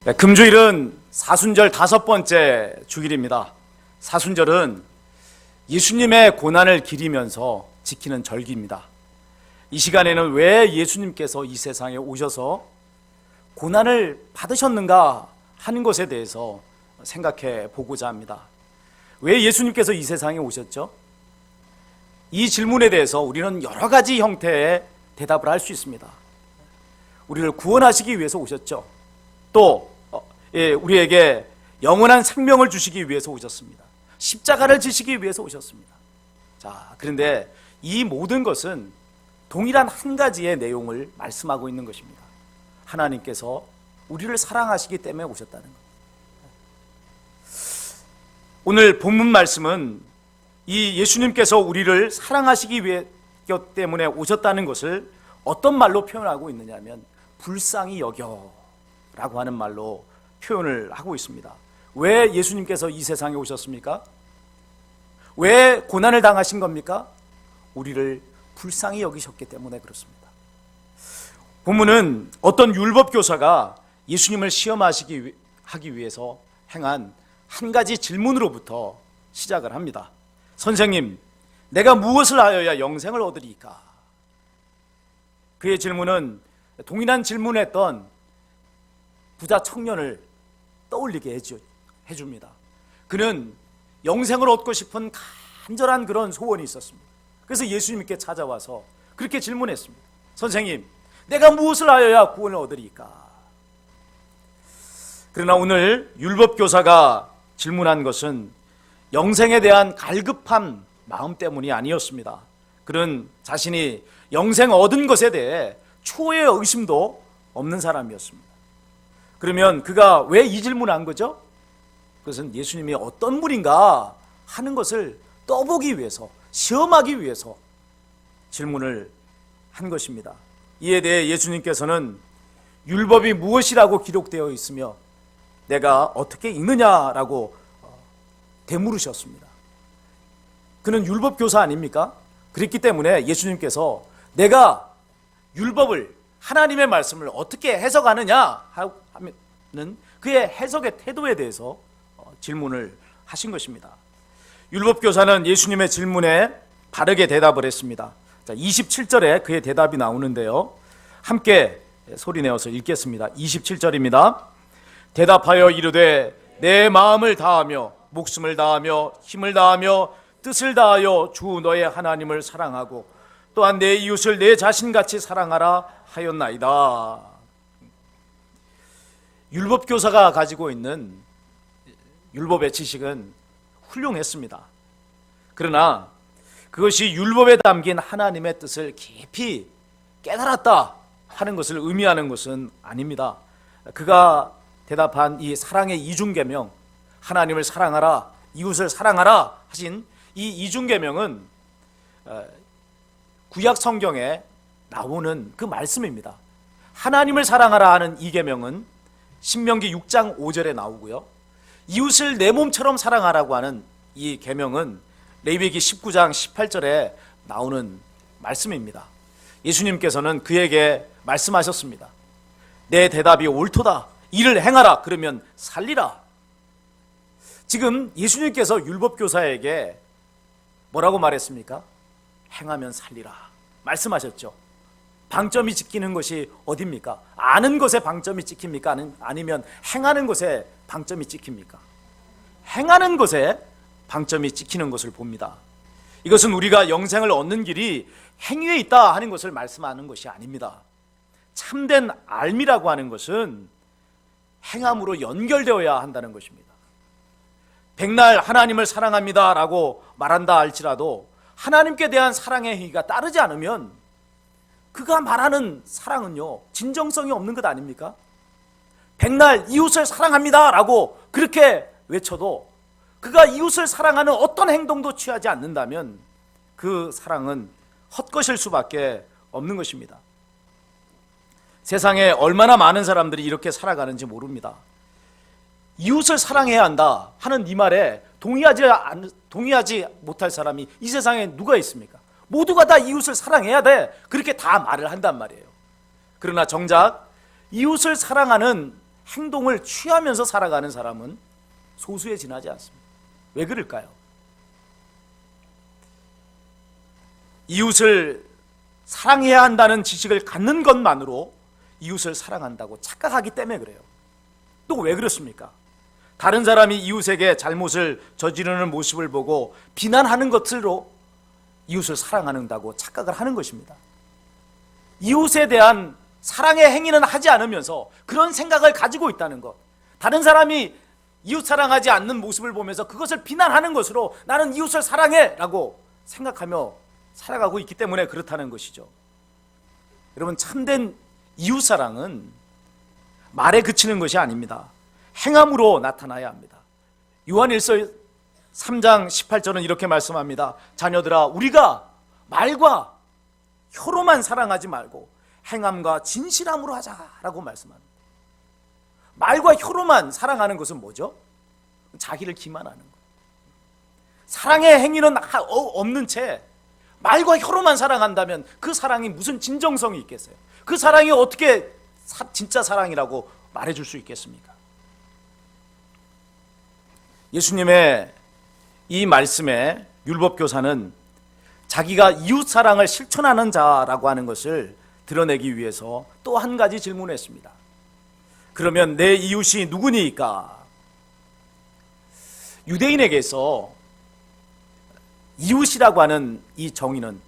네, 금주일은 사순절 5번째 주일입니다. 사순절은 예수님의 고난을 기리면서 지키는 절기입니다. 이 시간에는 왜 예수님께서 이 세상에 오셔서 고난을 받으셨는가 하는 것에 대해서 생각해 보고자 합니다. 왜 예수님께서 이 세상에 오셨죠? 이 질문에 대해서 우리는 여러 가지 형태의 대답을 할 수 있습니다. 우리를 구원하시기 위해서 오셨죠. 또 우리에게 영원한 생명을 주시기 위해서 오셨습니다. 십자가를 지시기 위해서 오셨습니다. 자, 그런데 이 모든 것은 동일한 한 가지의 내용을 말씀하고 있는 것입니다. 하나님께서 우리를 사랑하시기 때문에 오셨다는 것. 오늘 본문 말씀은 이 예수님께서 우리를 사랑하시기 위해 때문에 오셨다는 것을 어떤 말로 표현하고 있느냐면 불쌍히 여겨라고 하는 말로 표현을 하고 있습니다. 왜 예수님께서 이 세상에 오셨습니까? 왜 고난을 당하신 겁니까? 우리를 불쌍히 여기셨기 때문에 그렇습니다. 본문은 어떤 율법교사가 예수님을 시험하기 위해서 행한 한 가지 질문으로부터 시작을 합니다. 선생님, 내가 무엇을 하여야 영생을 얻으리까? 그의 질문은 동일한 질문했던 부자 청년을 떠올리게 해줍니다. 그는 영생을 얻고 싶은 간절한 그런 소원이 있었습니다. 그래서 예수님께 찾아와서 그렇게 질문했습니다. 선생님, 내가 무엇을 하여야 구원을 얻으리까? 그러나 오늘 율법교사가 질문한 것은 영생에 대한 갈급한 마음 때문이 아니었습니다. 그는 자신이 영생 얻은 것에 대해 초의 의심도 없는 사람이었습니다. 그러면 그가 왜 이 질문을 한 거죠? 그것은 예수님이 어떤 분인가 하는 것을 떠보기 위해서, 시험하기 위해서 질문을 한 것입니다. 이에 대해 예수님께서는 율법이 무엇이라고 기록되어 있으며 내가 어떻게 읽느냐라고 되물으셨습니다. 그는 율법교사 아닙니까? 그렇기 때문에 예수님께서 내가 율법을, 하나님의 말씀을 어떻게 해석하느냐 하는 그의 해석의 태도에 대해서 질문을 하신 것입니다. 율법교사는 예수님의 질문에 바르게 대답을 했습니다. 자, 27절에 그의 대답이 나오는데요, 함께 소리내어서 읽겠습니다. 27절입니다. 대답하여 이르되 내 마음을 다하며 목숨을 다하며 힘을 다하며 뜻을 다하여 주 너의 하나님을 사랑하고 또한 내 이웃을 내 자신같이 사랑하라 하였나이다. 율법교사가 가지고 있는 율법의 지식은 훌륭했습니다. 그러나 그것이 율법에 담긴 하나님의 뜻을 깊이 깨달았다 하는 것을 의미하는 것은 아닙니다. 그가 대답한 이 사랑의 이중계명, 하나님을 사랑하라, 이웃을 사랑하라 하신 이 이중계명은 구약 성경에 나오는 그 말씀입니다. 하나님을 사랑하라 하는 이 계명은 신명기 6장 5절에 나오고요, 이웃을 내 몸처럼 사랑하라고 하는 이 계명은 레위기 19장 18절에 나오는 말씀입니다. 예수님께서는 그에게 말씀하셨습니다. 내 대답이 옳도다. 이를 행하라. 그러면 살리라. 지금 예수님께서 율법교사에게 뭐라고 말했습니까? 행하면 살리라 말씀하셨죠. 방점이 찍히는 것이 어디입니까? 아는 것에 방점이 찍힙니까? 아니면 행하는 것에 방점이 찍힙니까? 행하는 것에 방점이 찍히는 것을 봅니다. 이것은 우리가 영생을 얻는 길이 행위에 있다 하는 것을 말씀하는 것이 아닙니다. 참된 알미라고 하는 것은 행함으로 연결되어야 한다는 것입니다. 백날 하나님을 사랑합니다 라고 말한다 할지라도 하나님께 대한 사랑의 행위가 따르지 않으면 그가 말하는 사랑은요, 진정성이 없는 것 아닙니까? 백날 이웃을 사랑합니다 라고 그렇게 외쳐도 그가 이웃을 사랑하는 어떤 행동도 취하지 않는다면 그 사랑은 헛것일 수밖에 없는 것입니다. 세상에 얼마나 많은 사람들이 이렇게 살아가는지 모릅니다. 이웃을 사랑해야 한다 하는 이 말에 동의하지 못할 사람이 이 세상에 누가 있습니까? 모두가 다 이웃을 사랑해야 돼, 그렇게 다 말을 한단 말이에요. 그러나 정작 이웃을 사랑하는 행동을 취하면서 살아가는 사람은 소수에 지나지 않습니다. 왜 그럴까요? 이웃을 사랑해야 한다는 지식을 갖는 것만으로 이웃을 사랑한다고 착각하기 때문에 그래요. 또 왜 그렇습니까? 다른 사람이 이웃에게 잘못을 저지르는 모습을 보고 비난하는 것으로 이웃을 사랑한다고 착각을 하는 것입니다. 이웃에 대한 사랑의 행위는 하지 않으면서 그런 생각을 가지고 있다는 것, 다른 사람이 이웃 사랑하지 않는 모습을 보면서 그것을 비난하는 것으로 나는 이웃을 사랑해 라고 생각하며 살아가고 있기 때문에 그렇다는 것이죠. 여러분, 참된 이웃사랑은 말에 그치는 것이 아닙니다. 행함으로 나타나야 합니다. 요한일서 3장 18절은 이렇게 말씀합니다. 자녀들아, 우리가 말과 혀로만 사랑하지 말고 행함과 진실함으로 하자라고 말씀합니다. 말과 혀로만 사랑하는 것은 뭐죠? 자기를 기만하는 것. 사랑의 행위는 없는 채 말과 혀로만 사랑한다면 그 사랑이 무슨 진정성이 있겠어요? 그 사랑이 어떻게 진짜 사랑이라고 말해줄 수 있겠습니까? 예수님의 이 말씀에 율법교사는 자기가 이웃 사랑을 실천하는 자라고 하는 것을 드러내기 위해서 또 한 가지 질문했습니다. 그러면 내 이웃이 누구니까? 유대인에게서 이웃이라고 하는 이 정의는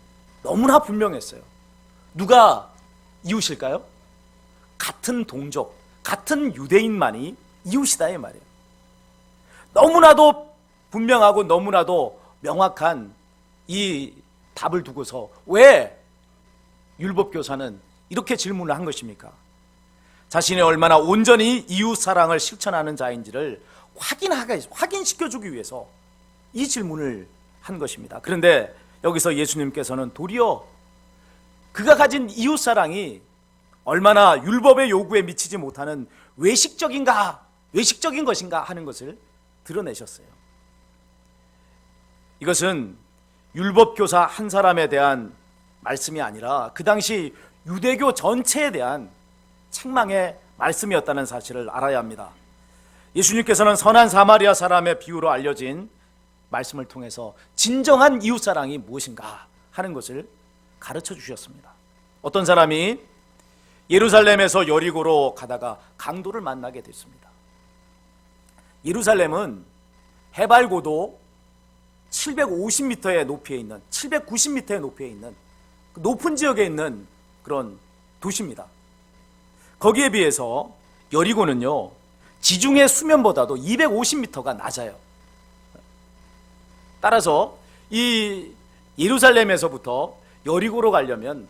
너무나 분명했어요. 누가 이웃일까요? 같은 동족, 같은 유대인만이 이웃이다 이 말이에요. 너무나도 분명하고 너무나도 명확한 이 답을 두고서 왜 율법교사는 이렇게 질문을 한 것입니까? 자신이 얼마나 온전히 이웃 사랑을 실천하는 자인지를 확인시켜주기 위해서 이 질문을 한 것입니다. 그런데 여기서 예수님께서는 도리어 그가 가진 이웃 사랑이 얼마나 율법의 요구에 미치지 못하는 외식적인 것인가 하는 것을 드러내셨어요. 이것은 율법교사 한 사람에 대한 말씀이 아니라 그 당시 유대교 전체에 대한 책망의 말씀이었다는 사실을 알아야 합니다. 예수님께서는 선한 사마리아 사람의 비유로 알려진 말씀을 통해서 진정한 이웃사랑이 무엇인가 하는 것을 가르쳐 주셨습니다. 어떤 사람이 예루살렘에서 여리고로 가다가 강도를 만나게 됐습니다. 예루살렘은 해발 고도 750m의 높이에 있는 790m의 높이에 있는 높은 지역에 있는 그런 도시입니다. 거기에 비해서 여리고는요, 지중해 수면보다도 250m가 낮아요. 따라서 이 예루살렘에서부터 여리고로 가려면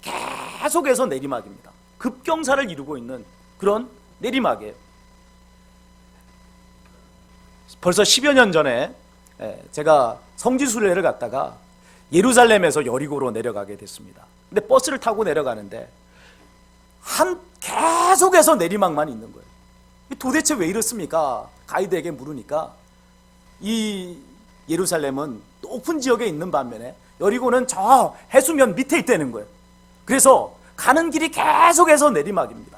계속해서 내리막입니다. 급경사를 이루고 있는 그런 내리막이에요. 벌써 10여 년 전에 제가 성지순례를 갔다가 예루살렘에서 여리고로 내려가게 됐습니다. 근데 버스를 타고 내려가는데 계속해서 내리막만 있는 거예요. 도대체 왜 이렇습니까? 가이드에게 물으니까 이 예루살렘은 높은 지역에 있는 반면에 여리고는 저 해수면 밑에 있다는 거예요. 그래서 가는 길이 계속해서 내리막입니다.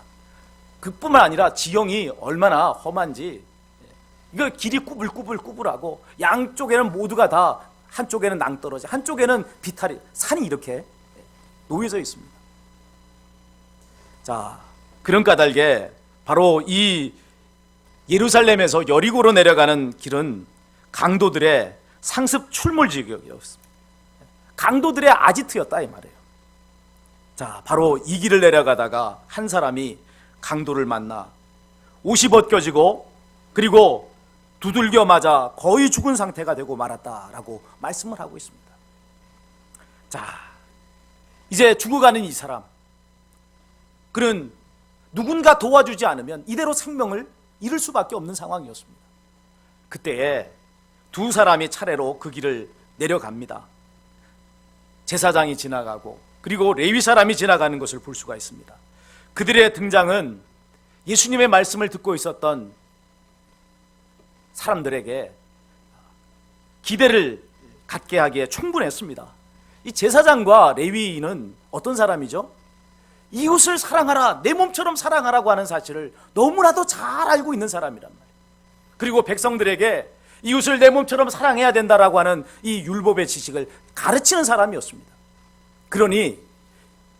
그뿐만 아니라 지형이 얼마나 험한지, 이거 길이 꾸불꾸불꾸불하고 양쪽에는 모두가 다, 한쪽에는 낭떠러지, 한쪽에는 비탈이, 산이 이렇게 놓여져 있습니다. 자, 그런 까닭에 바로 이 예루살렘에서 여리고로 내려가는 길은 강도들의 상습 출몰지역이었습니다. 강도들의 아지트였다 이 말이에요. 자, 바로 이 길을 내려가다가 한 사람이 강도를 만나 옷이 벗겨지고 그리고 두들겨 맞아 거의 죽은 상태가 되고 말았다라고 말씀을 하고 있습니다. 자, 이제 죽어가는 이 사람, 그는 누군가 도와주지 않으면 이대로 생명을 잃을 수밖에 없는 상황이었습니다. 그때에 두 사람이 차례로 그 길을 내려갑니다. 제사장이 지나가고 그리고 레위 사람이 지나가는 것을 볼 수가 있습니다. 그들의 등장은 예수님의 말씀을 듣고 있었던 사람들에게 기대를 갖게 하기에 충분했습니다. 이 제사장과 레위인은 어떤 사람이죠? 이웃을 사랑하라, 내 몸처럼 사랑하라고 하는 사실을 너무나도 잘 알고 있는 사람이란 말이에요. 그리고 백성들에게 이웃을 내 몸처럼 사랑해야 된다라고 하는 이 율법의 지식을 가르치는 사람이었습니다. 그러니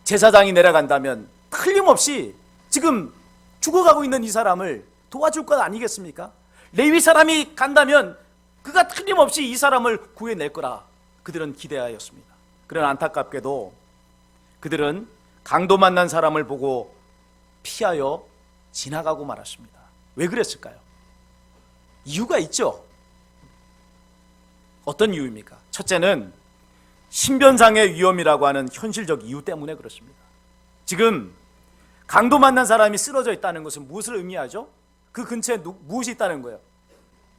제사장이 내려간다면 틀림없이 지금 죽어가고 있는 이 사람을 도와줄 것 아니겠습니까? 레위 사람이 간다면 그가 틀림없이 이 사람을 구해낼 거라 그들은 기대하였습니다. 그러나 안타깝게도 그들은 강도 만난 사람을 보고 피하여 지나가고 말았습니다. 왜 그랬을까요? 이유가 있죠. 어떤 이유입니까? 첫째는 신변상의 위험이라고 하는 현실적 이유 때문에 그렇습니다. 지금 강도 만난 사람이 쓰러져 있다는 것은 무엇을 의미하죠? 그 근처에 무엇이 있다는 거예요?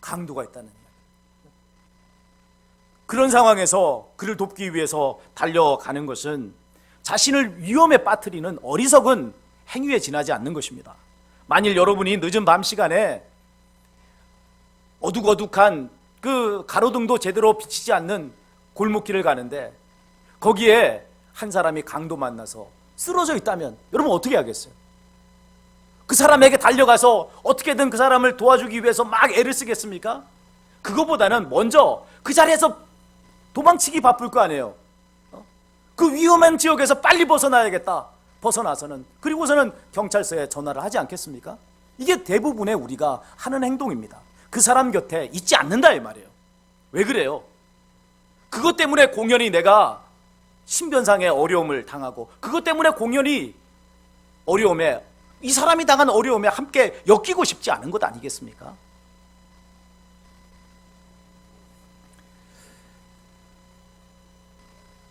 강도가 있다는 거예요. 그런 상황에서 그를 돕기 위해서 달려가는 것은 자신을 위험에 빠뜨리는 어리석은 행위에 지나지 않는 것입니다. 만일 여러분이 늦은 밤 시간에 어둑어둑한 그 가로등도 제대로 비치지 않는 골목길을 가는데 거기에 한 사람이 강도 만나서 쓰러져 있다면 여러분 어떻게 하겠어요? 그 사람에게 달려가서 어떻게든 그 사람을 도와주기 위해서 막 애를 쓰겠습니까? 그거보다는 먼저 그 자리에서 도망치기 바쁠 거 아니에요. 그 위험한 지역에서 빨리 벗어나야겠다. 벗어나서는 그리고서는 경찰서에 전화를 하지 않겠습니까? 이게 대부분의 우리가 하는 행동입니다. 그 사람 곁에 있지 않는다 이 말이에요. 왜 그래요? 그것 때문에 공연히 내가 신변상의 어려움을 당하고 그것 때문에 공연히 어려움에 이 사람이 당한 어려움에 함께 엮이고 싶지 않은 것 아니겠습니까?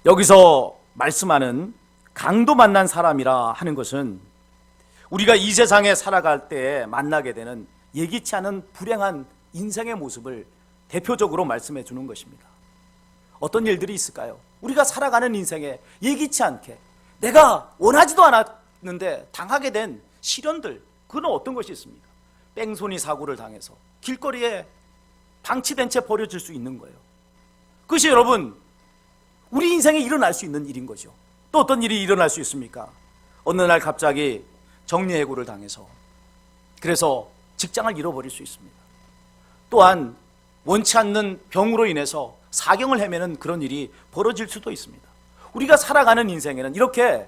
여기서 말씀하는 강도 만난 사람이라 하는 것은 우리가 이 세상에 살아갈 때 만나게 되는 예기치 않은 불행한 인생의 모습을 대표적으로 말씀해 주는 것입니다. 어떤 일들이 있을까요? 우리가 살아가는 인생에 예기치 않게 내가 원하지도 않았는데 당하게 된 시련들, 그건 어떤 것이 있습니까? 뺑소니 사고를 당해서 길거리에 방치된 채 버려질 수 있는 거예요. 그것이 여러분 우리 인생에 일어날 수 있는 일인 거죠. 또 어떤 일이 일어날 수 있습니까? 어느 날 갑자기 정리해고를 당해서 그래서 직장을 잃어버릴 수 있습니다. 또한 원치 않는 병으로 인해서 사경을 헤매는 그런 일이 벌어질 수도 있습니다. 우리가 살아가는 인생에는 이렇게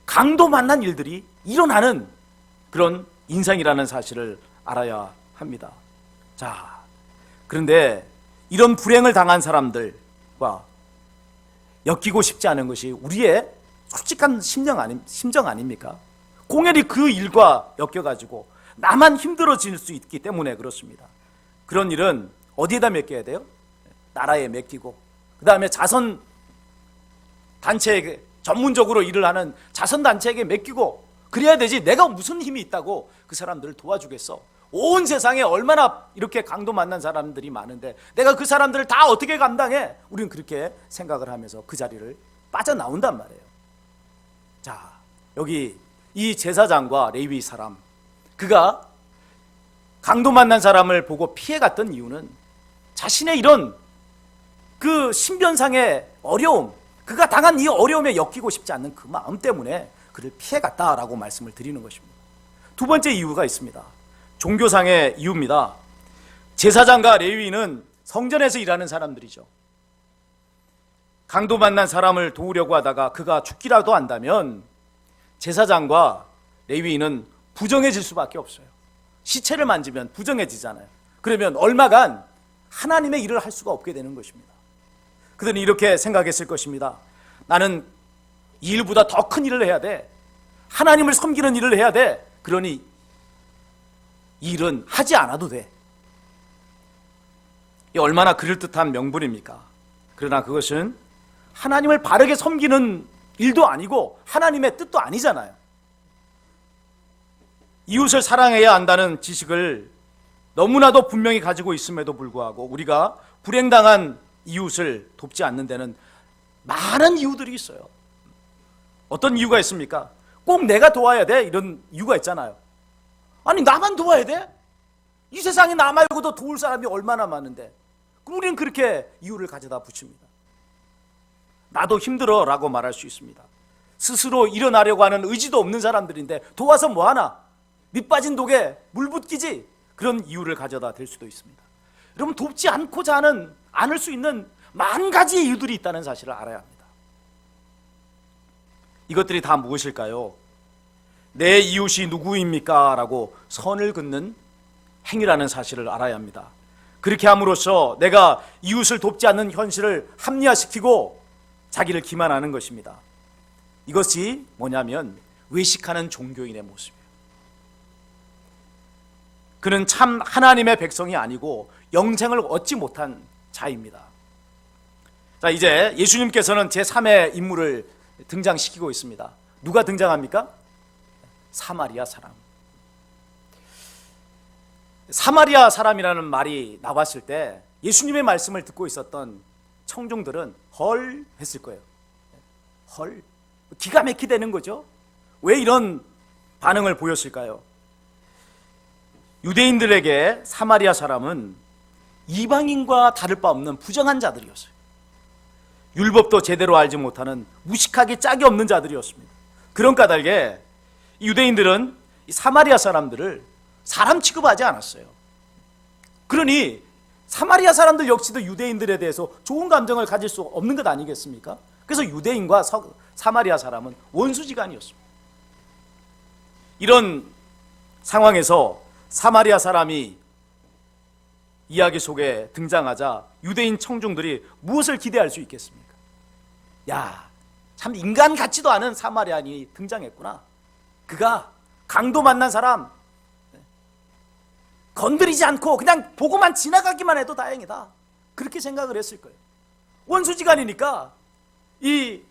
강도 만난 일들이 일어나는 그런 인생이라는 사실을 알아야 합니다. 자, 그런데 이런 불행을 당한 사람들과 엮이고 싶지 않은 것이 우리의 솔직한 심정 아닙니까? 공연히 그 일과 엮여가지고 나만 힘들어질 수 있기 때문에 그렇습니다. 그런 일은 어디에다 맡겨야 돼요? 나라에 맡기고 그 다음에 자선 단체에게 전문적으로 일을 하는 자선 단체에게 맡기고 그래야 되지. 내가 무슨 힘이 있다고 그 사람들을 도와주겠어? 온 세상에 얼마나 이렇게 강도 만난 사람들이 많은데 내가 그 사람들을 다 어떻게 감당해? 우리는 그렇게 생각을 하면서 그 자리를 빠져나온단 말이에요. 자, 여기 이 제사장과 레위 사람, 그가 강도 만난 사람을 보고 피해갔던 이유는 자신의 이런 그 신변상의 어려움, 그가 당한 이 어려움에 엮이고 싶지 않는 그 마음 때문에 그를 피해갔다라고 말씀을 드리는 것입니다. 두 번째 이유가 있습니다. 종교상의 이유입니다. 제사장과 레위인은 성전에서 일하는 사람들이죠. 강도 만난 사람을 도우려고 하다가 그가 죽기라도 한다면 제사장과 레위인은 부정해질 수밖에 없어요. 시체를 만지면 부정해지잖아요. 그러면 얼마간 하나님의 일을 할 수가 없게 되는 것입니다. 그들은 이렇게 생각했을 것입니다. 나는 이 일보다 더 큰 일을 해야 돼. 하나님을 섬기는 일을 해야 돼. 그러니 이 일은 하지 않아도 돼. 이 얼마나 그럴듯한 명분입니까? 그러나 그것은 하나님을 바르게 섬기는 일도 아니고 하나님의 뜻도 아니잖아요. 이웃을 사랑해야 한다는 지식을 너무나도 분명히 가지고 있음에도 불구하고 우리가 불행당한 이웃을 돕지 않는 데는 많은 이유들이 있어요. 어떤 이유가 있습니까? 꼭 내가 도와야 돼? 이런 이유가 있잖아요. 아니, 나만 도와야 돼? 이 세상에 나 말고도 도울 사람이 얼마나 많은데 우리는 그렇게 이유를 가져다 붙입니다. 나도 힘들어 라고 말할 수 있습니다. 스스로 일어나려고 하는 의지도 없는 사람들인데 도와서 뭐하나? 밑 빠진 독에 물 붓기지. 그런 이유를 가져다 댈 수도 있습니다. 여러분, 돕지 않고자 하는, 않을 수 있는 만 가지의 이유들이 있다는 사실을 알아야 합니다. 이것들이 다 무엇일까요? 내 이웃이 누구입니까? 라고 선을 긋는 행위라는 사실을 알아야 합니다. 그렇게 함으로써 내가 이웃을 돕지 않는 현실을 합리화시키고 자기를 기만하는 것입니다. 이것이 뭐냐면 외식하는 종교인의 모습이에요. 그는 참 하나님의 백성이 아니고 영생을 얻지 못한 자입니다. 자, 이제 예수님께서는 제3의 인물을 등장시키고 있습니다. 누가 등장합니까? 사마리아 사람. 사마리아 사람이라는 말이 나왔을 때 예수님의 말씀을 듣고 있었던 청중들은 헐 했을 거예요. 헐. 기가 막히다는 거죠. 왜 이런 반응을 보였을까요? 유대인들에게 사마리아 사람은 이방인과 다를 바 없는 부정한 자들이었어요. 율법도 제대로 알지 못하는 무식하게 짝이 없는 자들이었습니다. 그런 까닭에 유대인들은 사마리아 사람들을 사람 취급하지 않았어요. 그러니 사마리아 사람들 역시도 유대인들에 대해서 좋은 감정을 가질 수 없는 것 아니겠습니까? 그래서 유대인과 사마리아 사람은 원수지간이었습니다. 이런 상황에서 사마리아 사람이 이야기 속에 등장하자 유대인 청중들이 무엇을 기대할 수 있겠습니까? 야, 참 인간 같지도 않은 사마리아인이 등장했구나. 그가 강도 만난 사람, 건드리지 않고 그냥 보고만 지나가기만 해도 다행이다. 그렇게 생각을 했을 거예요. 원수지간이니까 이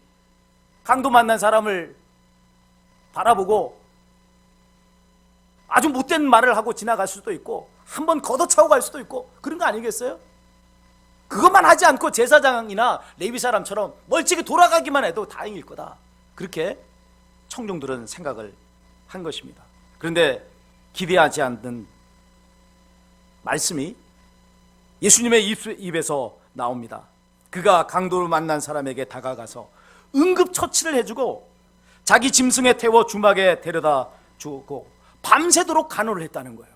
강도 만난 사람을 바라보고 아주 못된 말을 하고 지나갈 수도 있고 한번 걷어차고 갈 수도 있고 그런 거 아니겠어요? 그것만 하지 않고 제사장이나 레위 사람처럼 멀찍이 돌아가기만 해도 다행일 거다. 그렇게 청중들은 생각을 한 것입니다. 그런데 기대하지 않는 말씀이 예수님의 입에서 나옵니다. 그가 강도를 만난 사람에게 다가가서 응급처치를 해주고 자기 짐승에 태워 주막에 데려다 주고 밤새도록 간호를 했다는 거예요.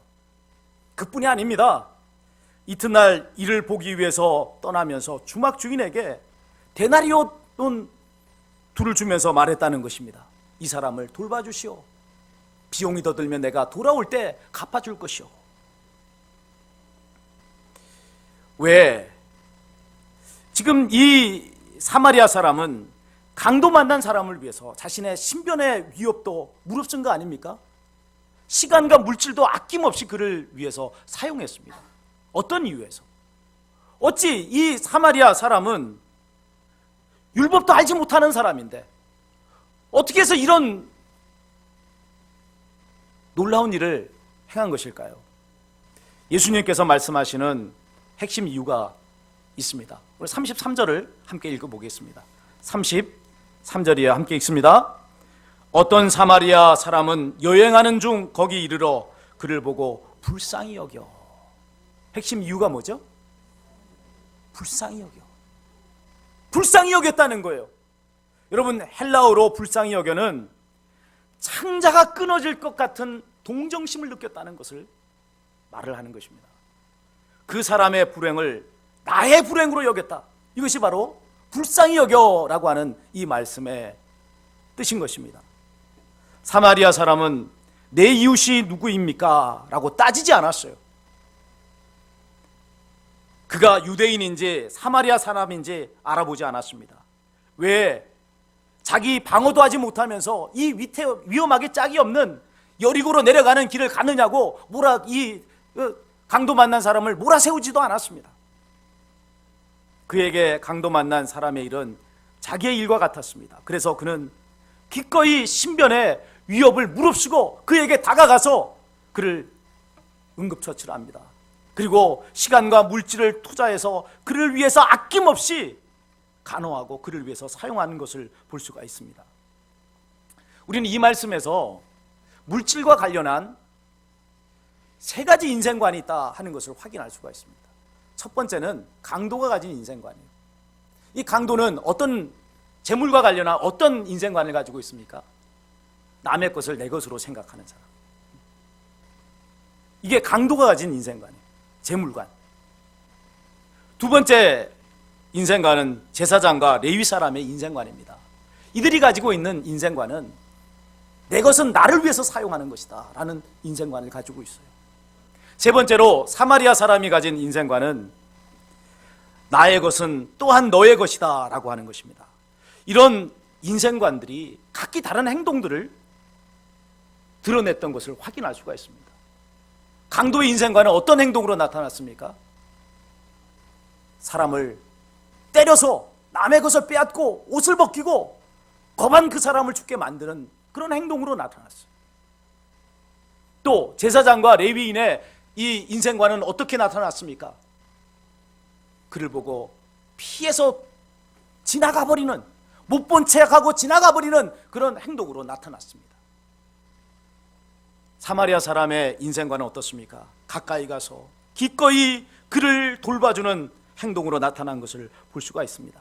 그뿐이 아닙니다. 이튿날 이를 보기 위해서 떠나면서 주막 주인에게 데나리오 돈 둘을 주면서 말했다는 것입니다. 이 사람을 돌봐주시오. 비용이 더 들면 내가 돌아올 때 갚아줄 것이오. 왜? 지금 이 사마리아 사람은 강도 만난 사람을 위해서 자신의 신변의 위협도 무릅쓴 거 아닙니까? 시간과 물질도 아낌없이 그를 위해서 사용했습니다. 어떤 이유에서? 어찌 이 사마리아 사람은 율법도 알지 못하는 사람인데 어떻게 해서 이런 놀라운 일을 행한 것일까요? 예수님께서 말씀하시는 핵심 이유가 있습니다. 우리 33절을 함께 읽어보겠습니다. 33절이에요. 함께 읽습니다. 어떤 사마리아 사람은 여행하는 중 거기 이르러 그를 보고 불쌍히 여겨. 핵심 이유가 뭐죠? 불쌍히 여겨. 불쌍히 여겼다는 거예요. 여러분, 헬라어로 불쌍히 여겨는 창자가 끊어질 것 같은 동정심을 느꼈다는 것을 말을 하는 것입니다. 그 사람의 불행을 나의 불행으로 여겼다. 이것이 바로 불쌍히 여겨라고 하는 이 말씀의 뜻인 것입니다. 사마리아 사람은 내 이웃이 누구입니까? 라고 따지지 않았어요. 그가 유대인인지 사마리아 사람인지 알아보지 않았습니다. 왜? 자기 방어도 하지 못하면서 이 위험하게 짝이 없는 여리고로 내려가는 길을 가느냐고 강도 만난 사람을 몰아세우지도 않았습니다. 그에게 강도 만난 사람의 일은 자기의 일과 같았습니다. 그래서 그는 기꺼이 신변의 위협을 무릅쓰고 그에게 다가가서 그를 응급처치를 합니다. 그리고 시간과 물질을 투자해서 그를 위해서 아낌없이 간호하고 그를 위해서 사용하는 것을 볼 수가 있습니다. 우리는 이 말씀에서 물질과 관련한 세 가지 인생관이 있다 하는 것을 확인할 수가 있습니다. 첫 번째는 강도가 가진 인생관이에요. 이 강도는 어떤 재물과 관련한 어떤 인생관을 가지고 있습니까? 남의 것을 내 것으로 생각하는 사람. 이게 강도가 가진 인생관이에요. 재물관. 두 번째 인생관은 제사장과 레위 사람의 인생관입니다. 이들이 가지고 있는 인생관은 내 것은 나를 위해서 사용하는 것이다 라는 인생관을 가지고 있어요. 세 번째로 사마리아 사람이 가진 인생관은 나의 것은 또한 너의 것이다 라고 하는 것입니다. 이런 인생관들이 각기 다른 행동들을 드러냈던 것을 확인할 수가 있습니다. 강도의 인생관은 어떤 행동으로 나타났습니까? 사람을 때려서 남의 것을 빼앗고 옷을 벗기고 거반 그 사람을 죽게 만드는 그런 행동으로 나타났어요. 또 제사장과 레위인의 이 인생관은 어떻게 나타났습니까? 그를 보고 피해서 지나가 버리는, 못 본 척하고 지나가 버리는 그런 행동으로 나타났습니다. 사마리아 사람의 인생관은 어떻습니까? 가까이 가서 기꺼이 그를 돌봐주는 행동으로 나타난 것을 볼 수가 있습니다.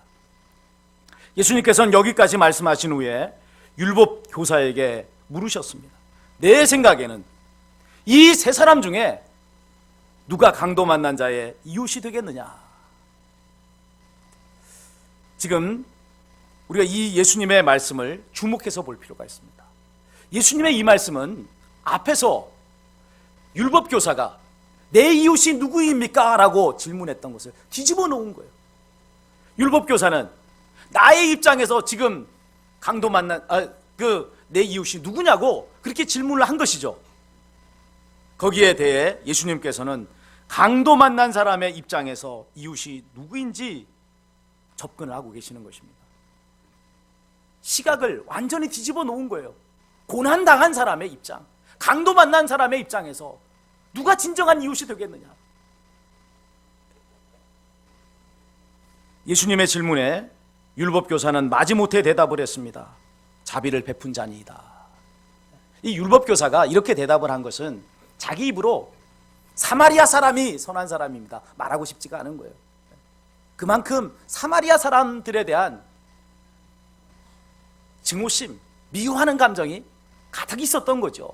예수님께서는 여기까지 말씀하신 후에 율법 교사에게 물으셨습니다. 내 생각에는 이 세 사람 중에 누가 강도 만난 자의 이웃이 되겠느냐? 지금 우리가 이 예수님의 말씀을 주목해서 볼 필요가 있습니다. 예수님의 이 말씀은 앞에서 율법 교사가 내 이웃이 누구입니까? 라고 질문했던 것을 뒤집어 놓은 거예요. 율법 교사는 나의 입장에서 지금 강도 만난 내 이웃이 누구냐고 그렇게 질문을 한 것이죠. 거기에 대해 예수님께서는 강도 만난 사람의 입장에서 이웃이 누구인지 접근을 하고 계시는 것입니다. 시각을 완전히 뒤집어 놓은 거예요. 고난당한 사람의 입장, 강도 만난 사람의 입장에서 누가 진정한 이웃이 되겠느냐? 예수님의 질문에 율법교사는 마지못해 대답을 했습니다. 자비를 베푼 자니이다. 이 율법교사가 이렇게 대답을 한 것은 자기 입으로 사마리아 사람이 선한 사람입니다 말하고 싶지가 않은 거예요. 그만큼 사마리아 사람들에 대한 증오심, 미워하는 감정이 가득 있었던 거죠.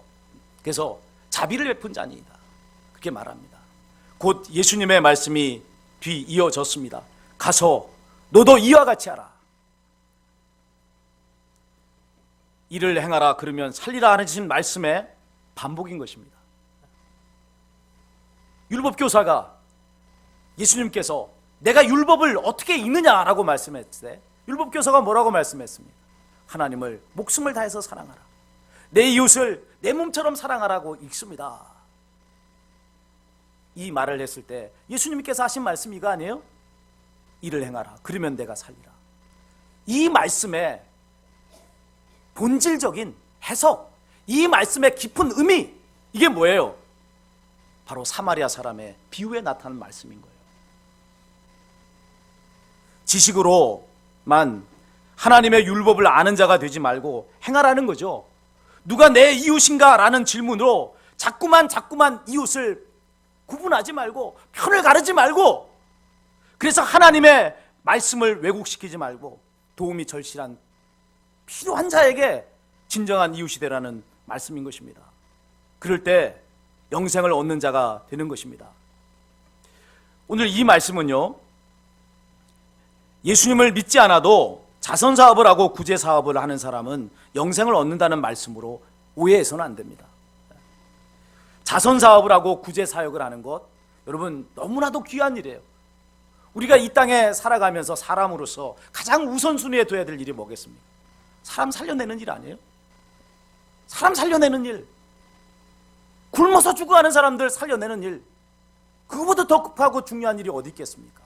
그래서 자비를 베푼 자니이다 그렇게 말합니다. 곧 예수님의 말씀이 뒤이어졌습니다. 가서 너도 이와 같이 하라. 이를 행하라 그러면 살리라 하신 말씀의 반복인 것입니다. 율법교사가 예수님께서 내가 율법을 어떻게 읽느냐라고 말씀했을 때 율법교사가 뭐라고 말씀했습니까? 하나님을 목숨을 다해서 사랑하라. 내 이웃을 내 몸처럼 사랑하라고 읽습니다. 이 말을 했을 때 예수님께서 하신 말씀이 이거 아니에요? 이를 행하라. 그러면 내가 살리라. 이 말씀의 본질적인 해석, 이 말씀의 깊은 의미, 이게 뭐예요? 바로 사마리아 사람의 비유에 나타나는 말씀인 거예요. 지식으로만 하나님의 율법을 아는 자가 되지 말고 행하라는 거죠. 누가 내 이웃인가? 라는 질문으로 자꾸만 이웃을 구분하지 말고 편을 가르지 말고 그래서 하나님의 말씀을 왜곡시키지 말고 도움이 절실한 필요한 자에게 진정한 이웃이 되라는 말씀인 것입니다. 그럴 때 영생을 얻는 자가 되는 것입니다. 오늘 이 말씀은요, 예수님을 믿지 않아도 자선사업을 하고 구제사업을 하는 사람은 영생을 얻는다는 말씀으로 오해해서는 안 됩니다. 자선사업을 하고 구제사역을 하는 것, 여러분 너무나도 귀한 일이에요. 우리가 이 땅에 살아가면서 사람으로서 가장 우선순위에 둬야 될 일이 뭐겠습니까? 사람 살려내는 일 아니에요? 사람 살려내는 일, 굶어서 죽어가는 사람들 살려내는 일, 그거보다 더 급하고 중요한 일이 어디 있겠습니까?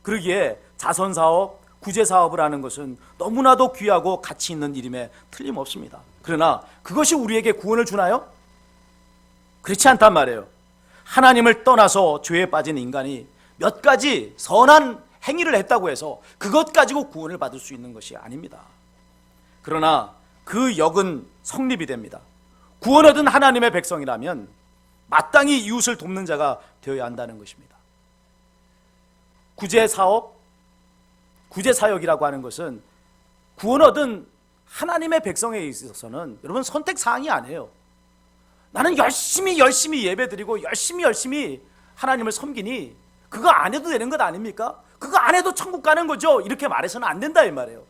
그러기에 자선사업, 구제사업을 하는 것은 너무나도 귀하고 가치 있는 일임에 틀림없습니다. 그러나 그것이 우리에게 구원을 주나요? 그렇지 않단 말이에요. 하나님을 떠나서 죄에 빠진 인간이 몇 가지 선한 행위를 했다고 해서 그것 가지고 구원을 받을 수 있는 것이 아닙니다. 그러나 그 역은 성립이 됩니다. 구원 얻은 하나님의 백성이라면 마땅히 이웃을 돕는 자가 되어야 한다는 것입니다. 구제사업, 구제사역이라고 하는 것은 구원 얻은 하나님의 백성에 있어서는 여러분 선택사항이 아니에요. 나는 열심히 예배드리고 열심히 하나님을 섬기니 그거 안 해도 되는 것 아닙니까? 그거 안 해도 천국 가는 거죠. 이렇게 말해서는 안 된다 이 말이에요.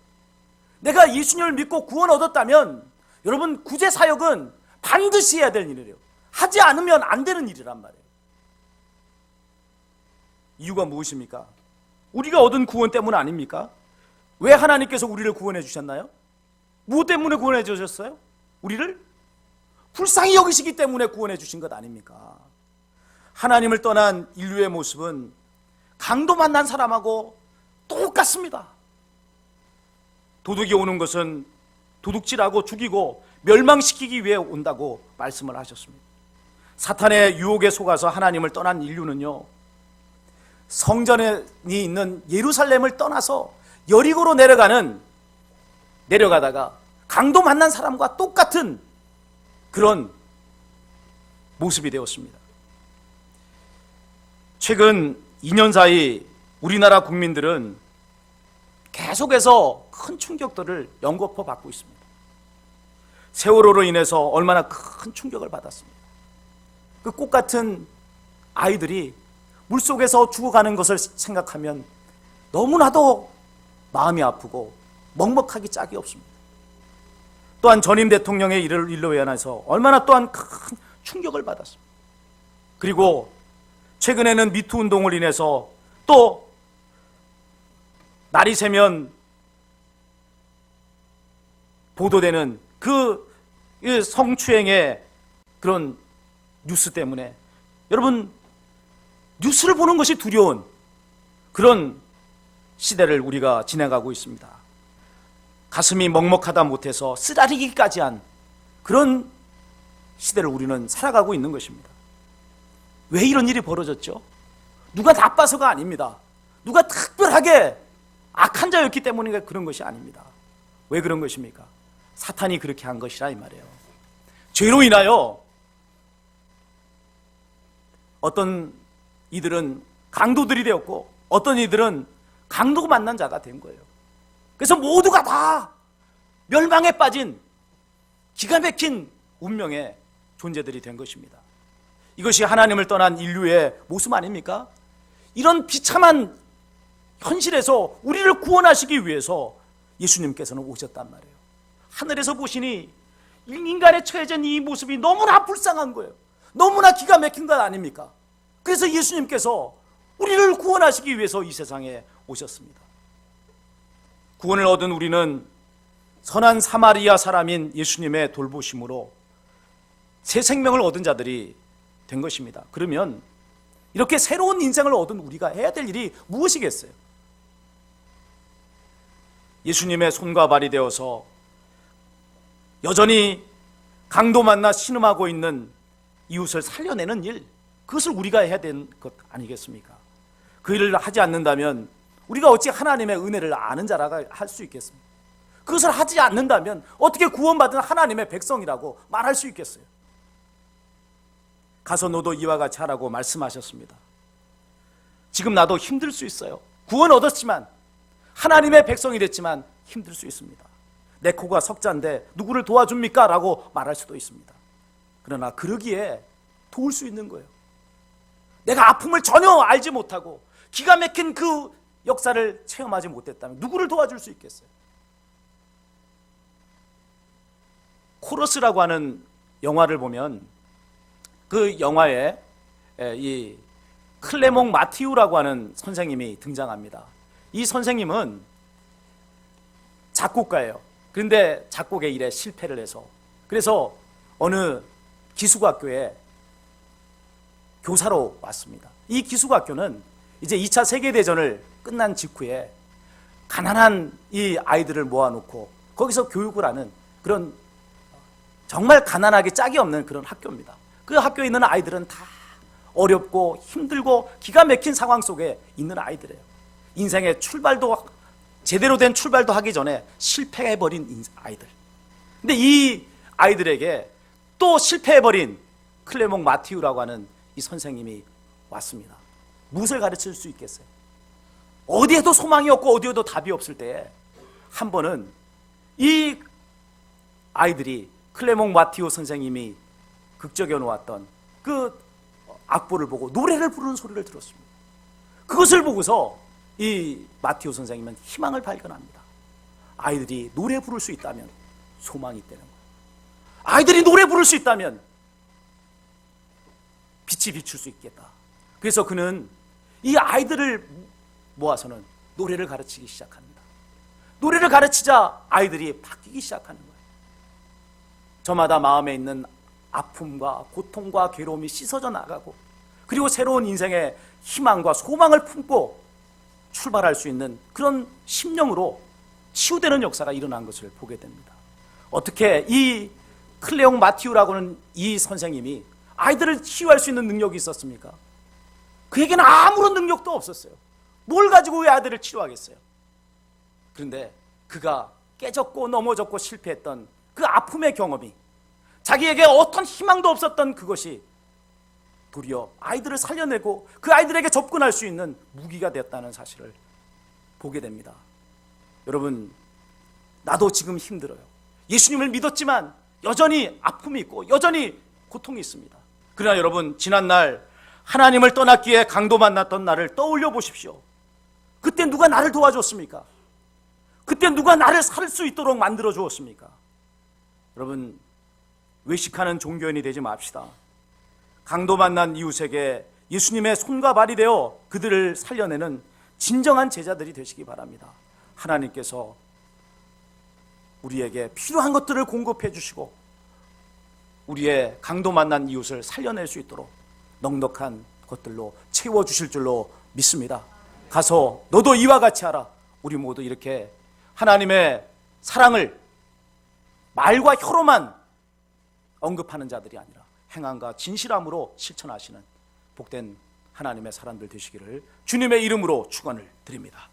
내가 예수님을 믿고 구원 얻었다면 여러분 구제사역은 반드시 해야 될 일이에요. 하지 않으면 안 되는 일이란 말이에요. 이유가 무엇입니까? 우리가 얻은 구원 때문 아닙니까? 왜 하나님께서 우리를 구원해 주셨나요? 무엇 때문에 구원해 주셨어요? 우리를 불쌍히 여기시기 때문에 구원해 주신 것 아닙니까? 하나님을 떠난 인류의 모습은 강도 만난 사람하고 똑같습니다. 도둑이 오는 것은 도둑질하고 죽이고 멸망시키기 위해 온다고 말씀을 하셨습니다. 사탄의 유혹에 속아서 하나님을 떠난 인류는요, 성전이 있는 예루살렘을 떠나서 여리고로 내려가다가 강도 만난 사람과 똑같은 그런 모습이 되었습니다. 최근 2년 사이 우리나라 국민들은 계속해서 큰 충격들을 연거푸 받고 있습니다. 세월호로 인해서 얼마나 큰 충격을 받았습니다. 그 꽃 같은 아이들이 물속에서 죽어가는 것을 생각하면 너무나도 마음이 아프고 먹먹하기 짝이 없습니다. 또한 전임 대통령의 일로 인해서 얼마나 또한 큰 충격을 받았습니다. 그리고 최근에는 미투 운동을 인해서 또 날이 새면 보도되는 그 성추행의 그런 뉴스 때문에 여러분 뉴스를 보는 것이 두려운 그런 시대를 우리가 지나가고 있습니다. 가슴이 먹먹하다 못해서 쓰라리기까지 한 그런 시대를 우리는 살아가고 있는 것입니다. 왜 이런 일이 벌어졌죠? 누가 나빠서가 아닙니다. 누가 특별하게 악한 자였기 때문에 그런 것이 아닙니다. 왜 그런 것입니까? 사탄이 그렇게 한 것이라 이 말이에요. 죄로 인하여 어떤 이들은 강도들이 되었고 어떤 이들은 강도 만난 자가 된 거예요. 그래서 모두가 다 멸망에 빠진 기가 막힌 운명의 존재들이 된 것입니다. 이것이 하나님을 떠난 인류의 모습 아닙니까? 이런 비참한 현실에서 우리를 구원하시기 위해서 예수님께서는 오셨단 말이에요. 하늘에서 보시니 인간의 처해진 이 모습이 너무나 불쌍한 거예요. 너무나 기가 막힌 것 아닙니까? 그래서 예수님께서 우리를 구원하시기 위해서 이 세상에 오셨습니다. 구원을 얻은 우리는 선한 사마리아 사람인 예수님의 돌보심으로 새 생명을 얻은 자들이 된 것입니다. 그러면 이렇게 새로운 인생을 얻은 우리가 해야 될 일이 무엇이겠어요? 예수님의 손과 발이 되어서 여전히 강도 만나 신음하고 있는 이웃을 살려내는 일, 그것을 우리가 해야 되는 것 아니겠습니까? 그 일을 하지 않는다면 우리가 어찌 하나님의 은혜를 아는 자라고 할 수 있겠습니까? 그것을 하지 않는다면 어떻게 구원받은 하나님의 백성이라고 말할 수 있겠어요? 가서 너도 이와 같이 하라고 말씀하셨습니다. 지금 나도 힘들 수 있어요. 구원 얻었지만 하나님의 백성이 됐지만 힘들 수 있습니다. 내 코가 석자인데 누구를 도와줍니까? 라고 말할 수도 있습니다. 그러나 그러기에 도울 수 있는 거예요. 내가 아픔을 전혀 알지 못하고 기가 막힌 그 역사를 체험하지 못했다면 누구를 도와줄 수 있겠어요? 코러스라고 하는 영화를 보면 그 영화에 이 클레몽 마티우라고 하는 선생님이 등장합니다. 이 선생님은 작곡가예요. 그런데 작곡의 일에 실패를 해서 그래서 어느 기숙학교에 교사로 왔습니다. 이 기숙학교는 이제 2차 세계대전을 끝난 직후에 가난한 이 아이들을 모아놓고 거기서 교육을 하는 그런 정말 가난하게 짝이 없는 그런 학교입니다. 그 학교에 있는 아이들은 다 어렵고 힘들고 기가 막힌 상황 속에 있는 아이들이에요. 인생의 출발도 제대로 된 출발도 하기 전에 실패해버린 아이들. 근데 이 아이들에게 또 실패해버린 클레몽 마티우라고 하는 이 선생님이 왔습니다. 무엇을 가르칠 수 있겠어요? 어디에도 소망이 없고 어디에도 답이 없을 때에 한 번은 이 아이들이 클레몽 마티오 선생님이 극적해 놓았던 그 악보를 보고 노래를 부르는 소리를 들었습니다. 그것을 보고서 이 마티오 선생님은 희망을 발견합니다. 아이들이 노래 부를 수 있다면 소망이 있다는 거예요. 아이들이 노래 부를 수 있다면 빛이 비출 수 있겠다. 그래서 그는 이 아이들을 모아서는 노래를 가르치기 시작합니다. 노래를 가르치자 아이들이 바뀌기 시작하는 거예요. 저마다 마음에 있는 아픔과 고통과 괴로움이 씻어져 나가고, 그리고 새로운 인생의 희망과 소망을 품고 출발할 수 있는 그런 심령으로 치유되는 역사가 일어난 것을 보게 됩니다. 어떻게 이 클레옹 마티우라고 하는 이 선생님이 아이들을 치유할 수 있는 능력이 있었습니까? 그에게는 아무런 능력도 없었어요. 뭘 가지고 왜 아이들을 치료하겠어요? 그런데 그가 깨졌고 넘어졌고 실패했던 그 아픔의 경험이, 자기에게 어떤 희망도 없었던 그것이 도리어 아이들을 살려내고 그 아이들에게 접근할 수 있는 무기가 되었다는 사실을 보게 됩니다. 여러분, 나도 지금 힘들어요. 예수님을 믿었지만 여전히 아픔이 있고 여전히 고통이 있습니다. 그러나 여러분, 지난날 하나님을 떠났기에 강도 만났던 나를 떠올려 보십시오. 그때 누가 나를 도와줬습니까? 그때 누가 나를 살 수 있도록 만들어 주었습니까? 여러분, 외식하는 종교인이 되지 맙시다. 강도 만난 이웃에게 예수님의 손과 발이 되어 그들을 살려내는 진정한 제자들이 되시기 바랍니다. 하나님께서 우리에게 필요한 것들을 공급해 주시고 우리의 강도 만난 이웃을 살려낼 수 있도록 넉넉한 것들로 채워주실 줄로 믿습니다. 가서 너도 이와 같이 하라. 우리 모두 이렇게 하나님의 사랑을 말과 혀로만 언급하는 자들이 아니라 행함과 진실함으로 실천하시는 복된 하나님의 사람들 되시기를 주님의 이름으로 축원을 드립니다.